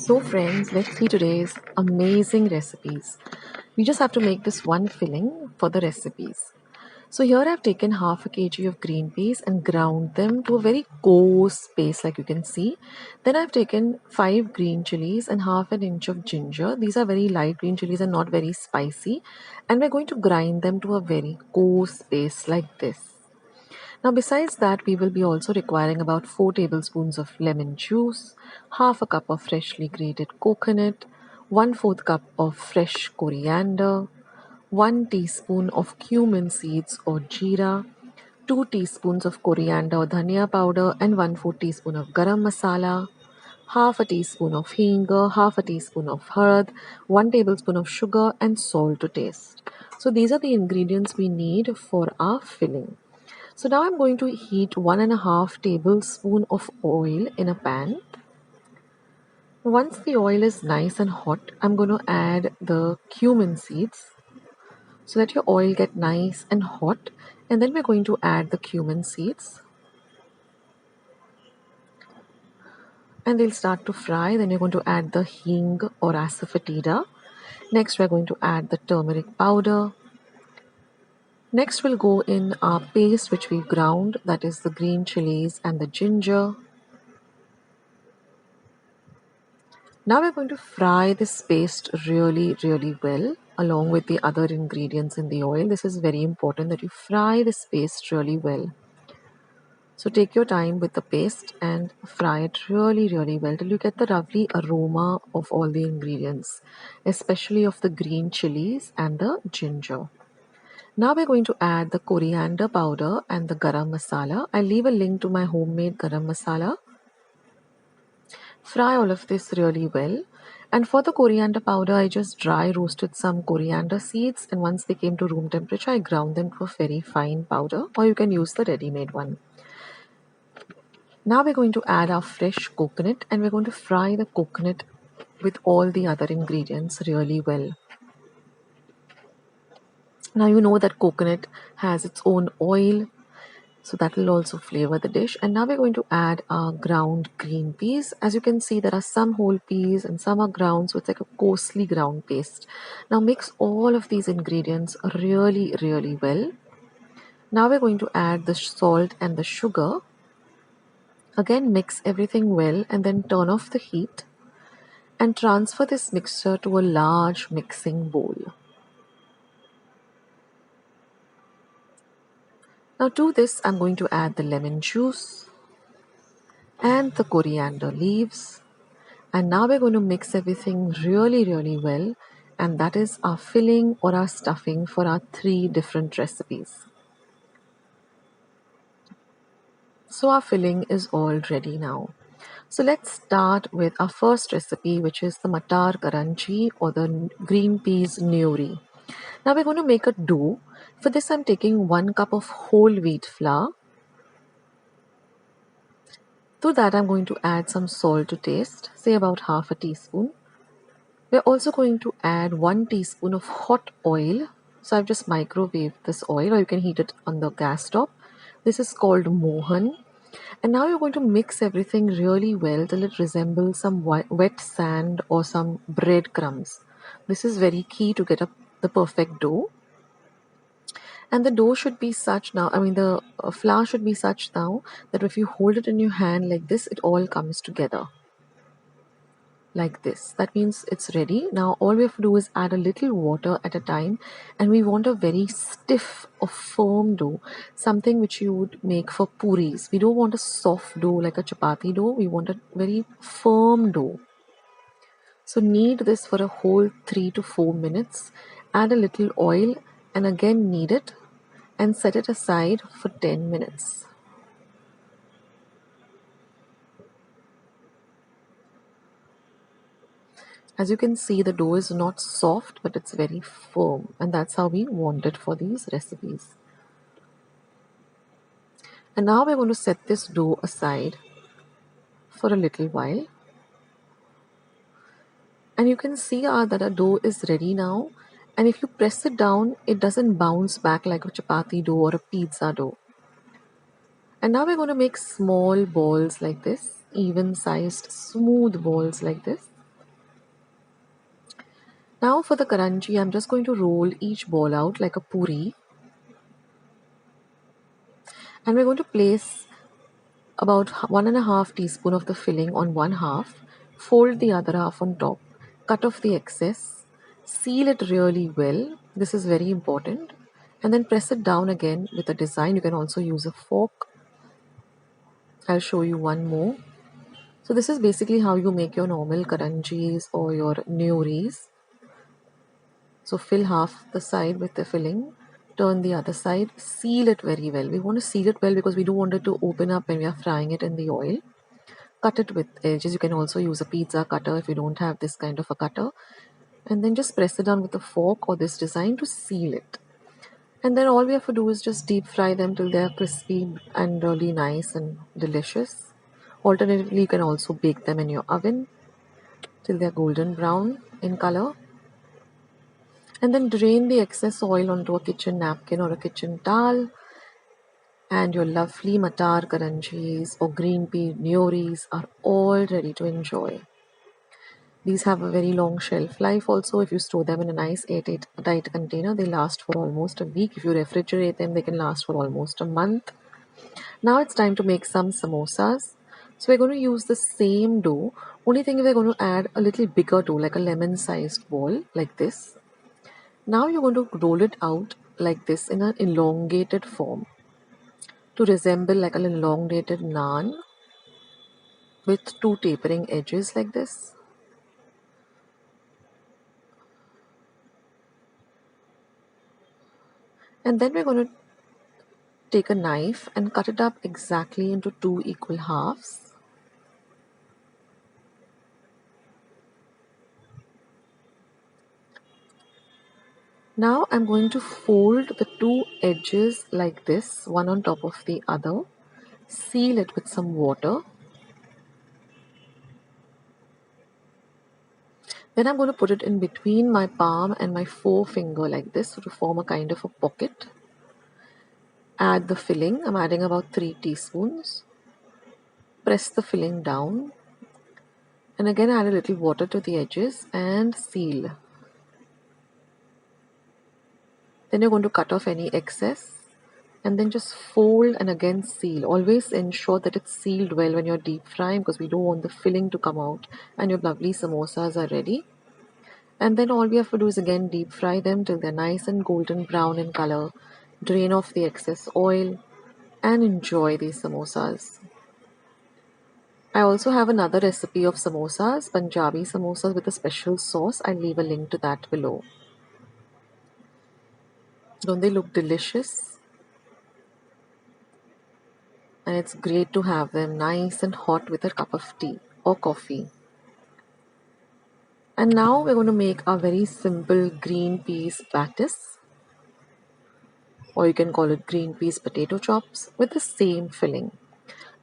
So friends, let's see today's amazing recipes. We just have to make this one filling for the recipes. So here I've taken half a kg of green peas and ground them to a very coarse paste like you can see. Then I've taken 5 green chilies and half an inch of ginger. These are very light green chilies and not very spicy. And we're going to grind them to a very coarse paste like this. Now besides that, we will be also requiring about 4 tablespoons of lemon juice, half a cup of freshly grated coconut, 1/4 cup of fresh coriander, 1 teaspoon of cumin seeds or jeera, 2 teaspoons of coriander or dhania powder and 1/4 teaspoon of garam masala, half a teaspoon of hing, half a teaspoon of hard, 1 tablespoon of sugar and salt to taste. So these are the ingredients we need for our filling. So now I'm going to heat 1.5 tablespoon of oil in a pan. Once the oil is nice and hot, I'm going to add the cumin seeds so that your oil get nice and hot, and then we're going to add the cumin seeds and they'll start to fry. Then you're going to add the hing or asafoetida. Next we're going to add the turmeric powder. Next we'll go in our paste which we ground, that is the green chilies and the ginger. Now we're going to fry this paste really well along with the other ingredients in the oil. This is very important that you fry this paste really well. So take your time with the paste and fry it really well till you get the lovely aroma of all the ingredients, especially of the green chilies and the ginger. Now we're going to add the coriander powder and the garam masala. I'll leave a link to my homemade garam masala. Fry all of this really well. And for the coriander powder, I just dry roasted some coriander seeds, and once they came to room temperature, I ground them to a very fine powder, or you can use the ready-made one. Now we're going to add our fresh coconut and we're going to fry the coconut with all the other ingredients really well. Now you know that coconut has its own oil, so that will also flavor the dish. And now we're going to add our ground green peas. As you can see, there are some whole peas and some are ground, so it's like a coarsely ground paste. Now mix all of these ingredients really well. Now we're going to add the salt and the sugar. Again, mix everything well and then turn off the heat and transfer this mixture to a large mixing bowl. Now to this, I'm going to add the lemon juice and the coriander leaves. And now we're going to mix everything really well, and that is our filling or our stuffing for our 3 different recipes. So our filling is all ready now. So let's start with our first recipe, which is the matar karanchi or the green peas nuri. Now we're going to make a dough. For this I'm taking 1 cup of whole wheat flour. To that I'm going to add some salt to taste, say about half a teaspoon. We're also going to add 1 teaspoon of hot oil. So I've just microwaved this oil, or you can heat it on the gas top. This is called mohan. And now you're going to mix everything really well till it resembles some wet sand or some breadcrumbs. This is very key to get the perfect dough. And the dough should be such now, the flour should be such now that if you hold it in your hand like this, it all comes together. Like this. That means it's ready. Now all we have to do is add a little water at a time, and we want a very stiff or firm dough, something which you would make for puris. We don't want a soft dough like a chapati dough. We want a very firm dough. So knead this for a whole 3 to 4 minutes. Add a little oil and again knead it and set it aside for 10 minutes. As you can see, the dough is not soft, but it's very firm, and that's how we want it for these recipes. And now we're going to set this dough aside for a little while. And you can see that our dough is ready now. And if you press it down, it doesn't bounce back like a chapati dough or a pizza dough. And now we're going to make small balls like this, even-sized, smooth balls like this. Now for the karanji, I'm just going to roll each ball out like a puri, and we're going to place about 1.5 teaspoon of the filling on one half, fold the other half on top, cut off the excess, seal it really well. This is very important. And then press it down again with a design. You can also use a fork. I'll show you one more. So this is basically how you make your normal karanjis or your newries. So fill half the side with the filling, turn the other side, seal it very well. We want to seal it well because we don't want it to open up when we are frying it in the oil. Cut it with edges. You can also use a pizza cutter if you don't have this kind of a cutter. And then just press it down with a fork or this design to seal it. And then all we have to do is just deep fry them till they are crispy and really nice and delicious. Alternatively, you can also bake them in your oven till they're golden brown in color. And then drain the excess oil onto a kitchen napkin or a kitchen towel. And your lovely matar karanjis or green pea nyoris are all ready to enjoy. These have a very long shelf life also. If you store them in a nice airtight container, they last for almost a week. If you refrigerate them, they can last for almost a month. Now it's time to make some samosas. So we're going to use the same dough. Only thing is we're going to add a little bigger dough, like a lemon-sized ball, like this. Now you're going to roll it out like this in an elongated form to resemble like an elongated naan with two tapering edges like this. And then we're going to take a knife and cut it up exactly into two equal halves. Now I'm going to fold the two edges like this, one on top of the other. Seal it with some water. Then I'm going to put it in between my palm and my forefinger like this, so to form a kind of a pocket. Add the filling. I'm adding about 3 teaspoons. Press the filling down. And again add a little water to the edges and seal. Then you're going to cut off any excess and then just fold and again seal. Always ensure that it's sealed well when you're deep frying because we don't want the filling to come out, and your lovely samosas are ready. And then all we have to do is again deep fry them till they're nice and golden brown in color. Drain off the excess oil and enjoy these samosas. I also have another recipe of samosas, Punjabi samosas with a special sauce. I'll leave a link to that below. Don't they look delicious? And it's great to have them nice and hot with a cup of tea or coffee. And now we're going to make a very simple green peas patties, or you can call it green peas potato chops with the same filling.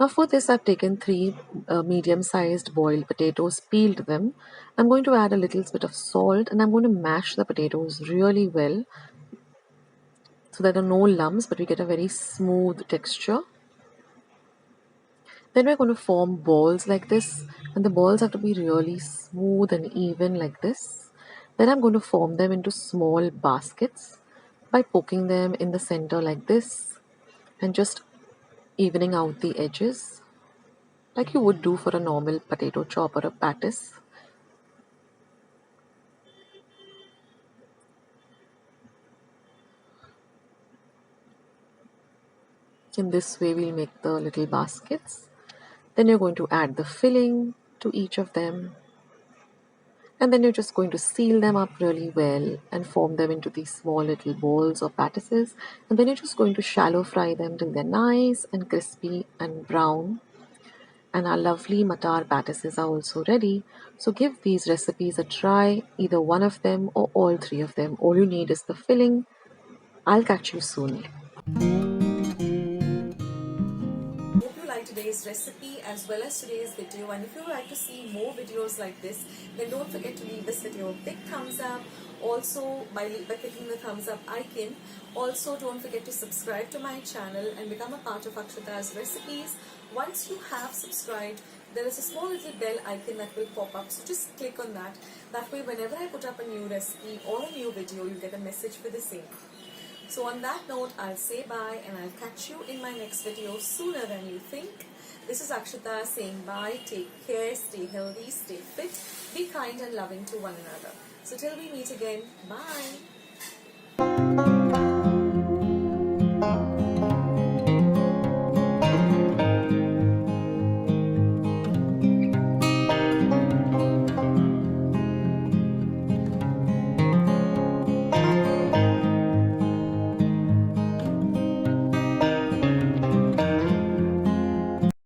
Now for this I've taken 3 medium-sized boiled potatoes, peeled them. I'm going to add a little bit of salt and I'm going to mash the potatoes really well so there are no lumps but we get a very smooth texture. Then we're going to form balls like this, and the balls have to be really smooth and even like this. Then I'm going to form them into small baskets by poking them in the center like this and just evening out the edges like you would do for a normal potato chop or a patties. In this way we'll make the little baskets. Then you're going to add the filling to each of them. And then you're just going to seal them up really well and form them into these small little balls or patties. And then you're just going to shallow fry them till they're nice and crispy and brown. And our lovely matar patties are also ready. So give these recipes a try, either one of them or all 3 of them. All you need is the filling. I'll catch you soon. today's recipe as well as today's video, and if you would like to see more videos like this, then don't forget to leave this video a big thumbs up. Also, by clicking the thumbs up icon. Also, don't forget to subscribe to my channel and become a part of Akshata's recipes. Once you have subscribed, there is a small little bell icon that will pop up, so just click on that. That way, whenever I put up a new recipe or a new video, you get a message for the same. So on that note, I'll say bye and I'll catch you in my next video sooner than you think. This is Akshata saying bye, take care, stay healthy, stay fit, be kind and loving to one another. So till we meet again, bye.